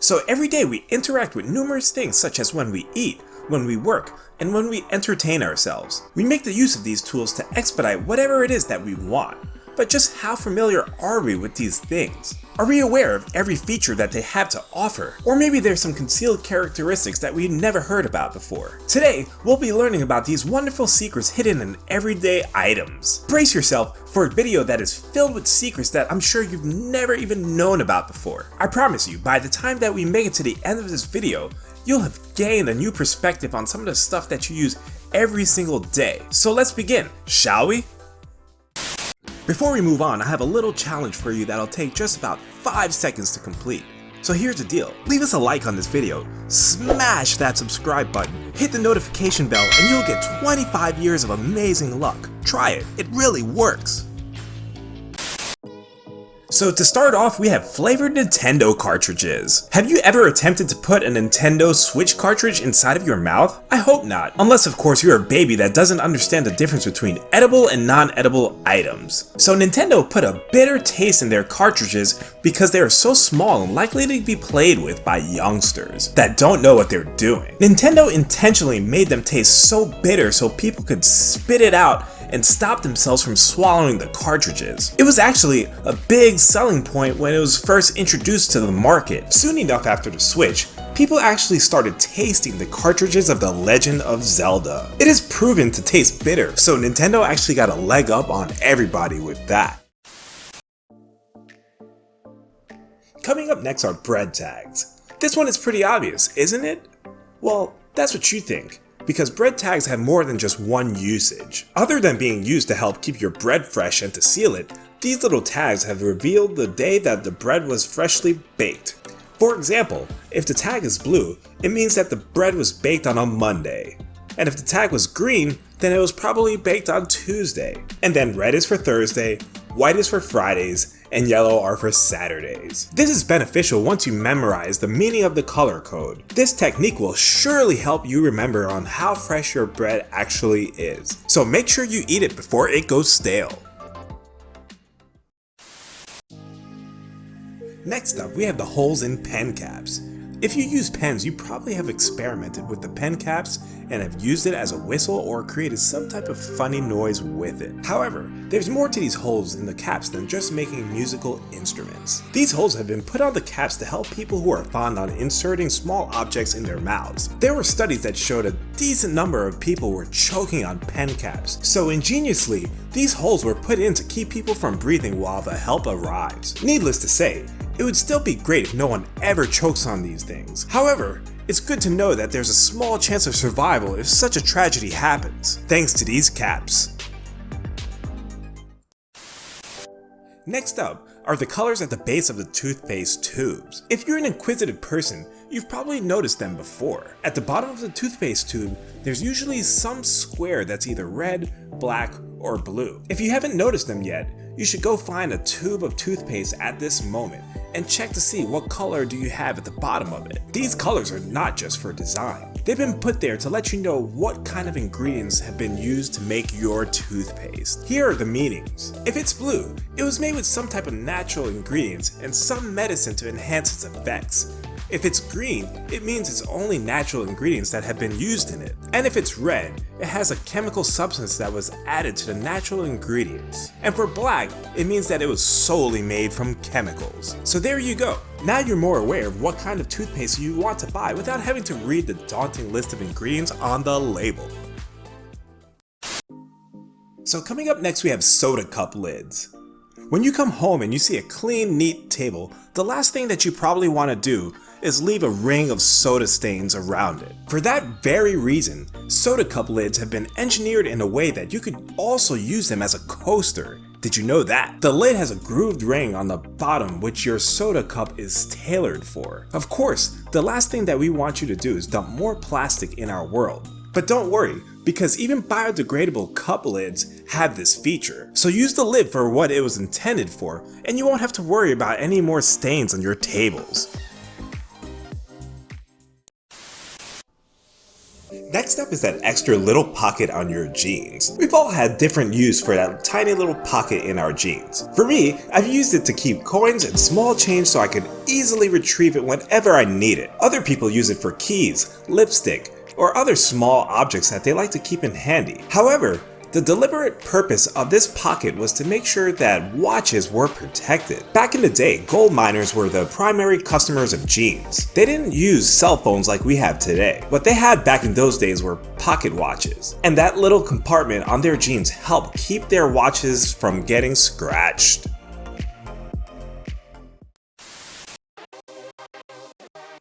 So every day we interact with numerous things such as when we eat, when we work, and when we entertain ourselves. We make the use of these tools to expedite whatever it is that we want. But just how familiar are we with these things? Are we aware of every feature that they have to offer? Or maybe there's some concealed characteristics that we never heard about before. Today, we'll be learning about these wonderful secrets hidden in everyday items. Brace yourself for a video that is filled with secrets that I'm sure you've never even known about before. I promise you, by the time that we make it to the end of this video, you'll have gained a new perspective on some of the stuff that you use every single day. So let's begin, shall we? Before we move on, I have a little challenge for you that'll take just about 5 seconds to complete. So here's the deal, leave us a like on this video, smash that subscribe button, hit the notification bell, and you'll get 25 years of amazing luck. Try it, it really works. So to start off, we have flavored Nintendo cartridges. Have you ever attempted to put a Nintendo Switch cartridge inside of your mouth? I hope not, unless of course you're a baby that doesn't understand the difference between edible and non-edible items. So Nintendo put a bitter taste in their cartridges because they are so small and likely to be played with by youngsters that don't know what they're doing. Nintendo intentionally made them taste so bitter so people could spit it out and stop themselves from swallowing the cartridges. It was actually a big selling point when it was first introduced to the market. Soon enough after the Switch, people actually started tasting the cartridges of The Legend of Zelda. It is proven to taste bitter, so Nintendo actually got a leg up on everybody with that. Coming up next are bread tags. This one is pretty obvious, isn't it? Well, that's what you think, because bread tags have more than just one usage. Other than being used to help keep your bread fresh and to seal it, these little tags have revealed the day that the bread was freshly baked. For example, if the tag is blue, it means that the bread was baked on a Monday. And if the tag was green, then it was probably baked on Tuesday. And then red is for Thursday, white is for Fridays, and yellow are for Saturdays. This is beneficial once you memorize the meaning of the color code. This technique will surely help you remember on how fresh your bread actually is. So make sure you eat it before it goes stale. Next up, we have the holes in pen caps. If you use pens, you probably have experimented with the pen caps and have used it as a whistle or created some type of funny noise with it. However, there's more to these holes in the caps than just making musical instruments. These holes have been put on the caps to help people who are fond on inserting small objects in their mouths. There were studies that showed a decent number of people were choking on pen caps. So ingeniously, these holes were put in to keep people from breathing while the help arrives. Needless to say, it would still be great if no one ever chokes on these things. However, it's good to know that there's a small chance of survival if such a tragedy happens, thanks to these caps. Next up are the colors at the base of the toothpaste tubes. If you're an inquisitive person, you've probably noticed them before. At the bottom of the toothpaste tube, there's usually some square that's either red, black, or blue. If you haven't noticed them yet, you should go find a tube of toothpaste at this moment and check to see what color do you have at the bottom of it. These colors are not just for design. They've been put there to let you know what kind of ingredients have been used to make your toothpaste. Here are the meanings. If it's blue, it was made with some type of natural ingredients and some medicine to enhance its effects. If it's green, it means it's only natural ingredients that have been used in it. And if it's red, it has a chemical substance that was added to the natural ingredients. And for black, it means that it was solely made from chemicals. So there you go. Now you're more aware of what kind of toothpaste you want to buy without having to read the daunting list of ingredients on the label. So coming up next, we have soda cup lids. When you come home and you see a clean, neat table, the last thing that you probably want to do is leave a ring of soda stains around it. For that very reason, soda cup lids have been engineered in a way that you could also use them as a coaster. Did you know that? The lid has a grooved ring on the bottom which your soda cup is tailored for. Of course, the last thing that we want you to do is dump more plastic in our world. But don't worry, because even biodegradable cup lids have this feature. So use the lid for what it was intended for, and you won't have to worry about any more stains on your tables. Next up is that extra little pocket on your jeans. We've all had different use for that tiny little pocket in our jeans. For me, I've used it to keep coins and small change so I could easily retrieve it whenever I need it. Other people use it for keys, lipstick, or other small objects that they like to keep in handy. However, the deliberate purpose of this pocket was to make sure that watches were protected. Back in the day, gold miners were the primary customers of jeans. They didn't use cell phones like we have today. What they had back in those days were pocket watches. And that little compartment on their jeans helped keep their watches from getting scratched.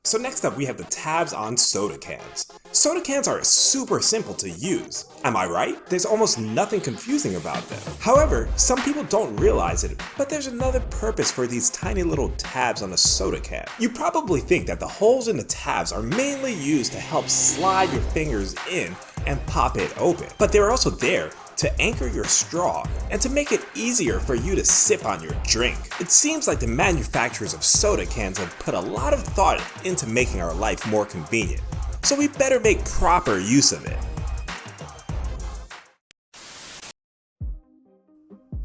So next up we have the tabs on soda cans. Soda cans are super simple to use. Am I right? There's almost nothing confusing about them. However, some people don't realize it, but there's another purpose for these tiny little tabs on a soda can. You probably think that the holes in the tabs are mainly used to help slide your fingers in and pop it open, but they're also there to anchor your straw and to make it easier for you to sip on your drink. It seems like the manufacturers of soda cans have put a lot of thought into making our life more convenient, so we better make proper use of it.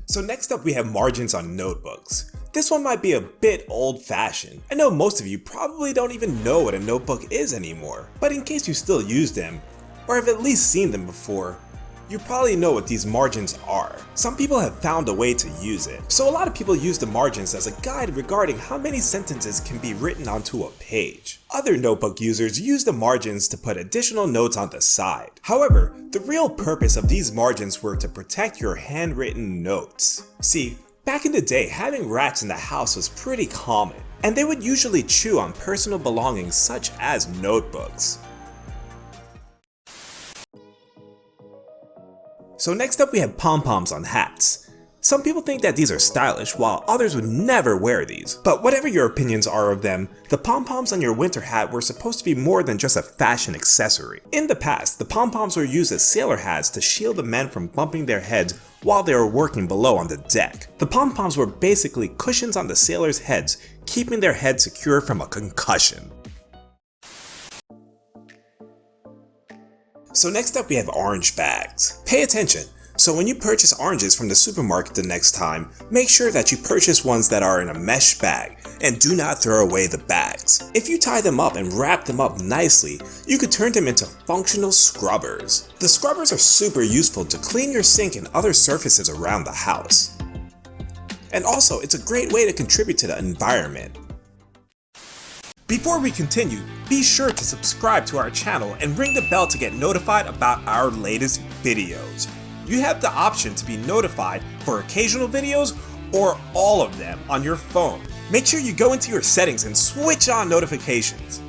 So next up we have margins on notebooks. This one might be a bit old-fashioned. I know most of you probably don't even know what a notebook is anymore, but in case you still use them, or have at least seen them before, you probably know what these margins are. Some people have found a way to use it. So a lot of people use the margins as a guide regarding how many sentences can be written onto a page. Other notebook users use the margins to put additional notes on the side. However, the real purpose of these margins were to protect your handwritten notes. See, back in the day, having rats in the house was pretty common, and they would usually chew on personal belongings such as notebooks. So next up we have Pom Poms on hats. Some people think that these are stylish while others would never wear these. But whatever your opinions are of them, the pom-poms on your winter hat were supposed to be more than just a fashion accessory. In the past, the pom-poms were used as sailor hats to shield the men from bumping their heads while they were working below on the deck. The pom-poms were basically cushions on the sailors' heads, keeping their heads secure from a concussion. So next up we have orange bags. Pay attention. So when you purchase oranges from the supermarket the next time, make sure that you purchase ones that are in a mesh bag and do not throw away the bags. If you tie them up and wrap them up nicely, you could turn them into functional scrubbers. The scrubbers are super useful to clean your sink and other surfaces around the house. And also, it's a great way to contribute to the environment. Before we continue, be sure to subscribe to our channel and ring the bell to get notified about our latest videos. You have the option to be notified for occasional videos or all of them on your phone. Make sure you go into your settings and switch on notifications.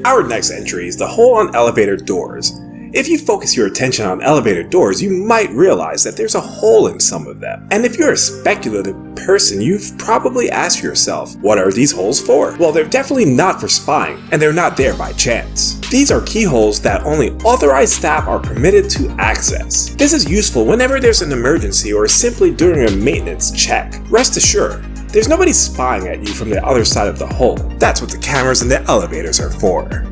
Our next entry is the hole on elevator doors. If you focus your attention on elevator doors, you might realize that there's a hole in some of them. And if you're a speculative person, you've probably asked yourself, what are these holes for? Well, they're definitely not for spying, and they're not there by chance. These are keyholes that only authorized staff are permitted to access. This is useful whenever there's an emergency or simply during a maintenance check. Rest assured, there's nobody spying at you from the other side of the hole. That's what the cameras in the elevators are for.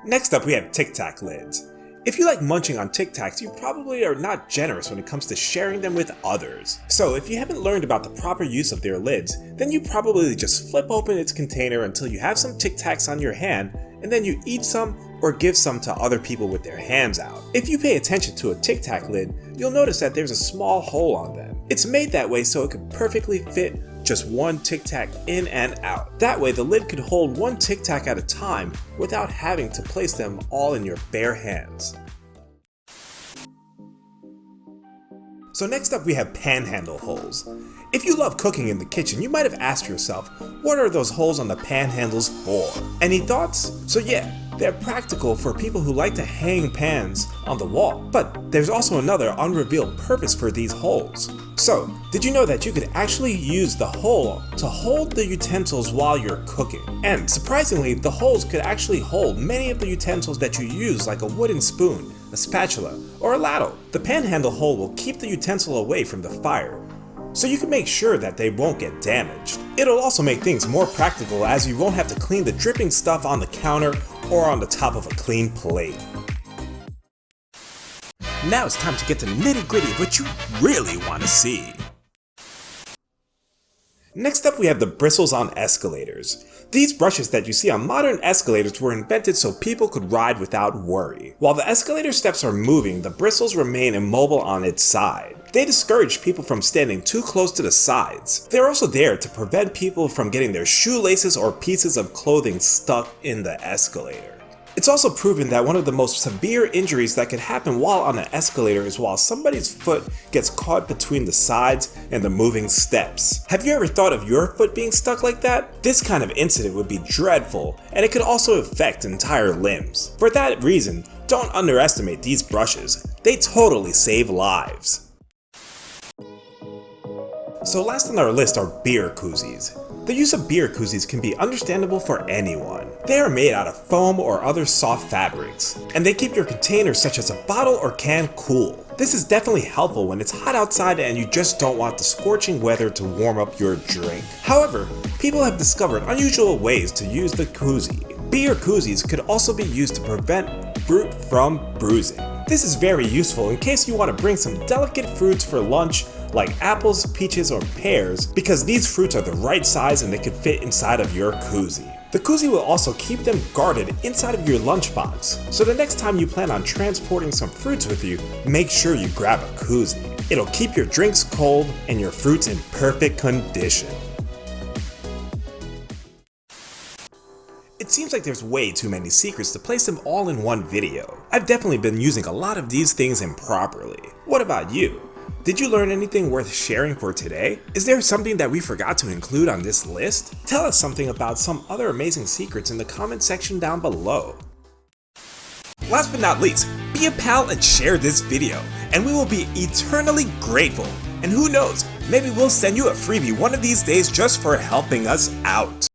Next up we have Tic Tac Lids. If you like munching on Tic Tacs, you probably are not generous when it comes to sharing them with others. So if you haven't learned about the proper use of their lids, then you probably just flip open its container until you have some Tic Tacs on your hand, and then you eat some or give some to other people with their hands out. If you pay attention to a Tic Tac lid, you'll notice that there's a small hole on them. It's made that way so it could perfectly fit just one Tic Tac in and out. That way the lid could hold one Tic Tac at a time without having to place them all in your bare hands. So next up we have panhandle holes. If you love cooking in the kitchen, you might have asked yourself, what are those holes on the panhandles for? Any thoughts? So yeah, they're practical for people who like to hang pans on the wall. But there's also another unrevealed purpose for these holes. So, did you know that you could actually use the hole to hold the utensils while you're cooking? And surprisingly, the holes could actually hold many of the utensils that you use, like a wooden spoon, a spatula, or a ladle. The panhandle hole will keep the utensil away from the fire, so you can make sure that they won't get damaged. It'll also make things more practical as you won't have to clean the dripping stuff on the counter or on the top of a clean plate. Now it's time to get to the nitty-gritty of what you really want to see. Next up we have the Bristles on Escalators. These brushes that you see on modern escalators were invented so people could ride without worry. While the escalator steps are moving, the bristles remain immobile on its side. They discourage people from standing too close to the sides. They're also there to prevent people from getting their shoelaces or pieces of clothing stuck in the escalator. It's also proven that one of the most severe injuries that could happen while on an escalator is while somebody's foot gets caught between the sides and the moving steps. Have you ever thought of your foot being stuck like that? This kind of incident would be dreadful, and it could also affect entire limbs. For that reason, don't underestimate these brushes. They totally save lives. So last on our list are beer koozies. The use of beer koozies can be understandable for anyone. They are made out of foam or other soft fabrics, and they keep your containers such as a bottle or can cool. This is definitely helpful when it's hot outside and you just don't want the scorching weather to warm up your drink. However, people have discovered unusual ways to use the koozie. Beer koozies could also be used to prevent fruit from bruising. This is very useful in case you want to bring some delicate fruits for lunch like apples, peaches, or pears, because these fruits are the right size and they could fit inside of your koozie. The koozie will also keep them guarded inside of your lunchbox, so the next time you plan on transporting some fruits with you, make sure you grab a koozie. It'll keep your drinks cold and your fruits in perfect condition. It seems like there's way too many secrets to place them all in one video. I've definitely been using a lot of these things improperly. What about you? Did you learn anything worth sharing for today? Is there something that we forgot to include on this list? Tell us something about some other amazing secrets in the comment section down below. Last but not least, be a pal and share this video, and we will be eternally grateful. And who knows, maybe we'll send you a freebie one of these days just for helping us out.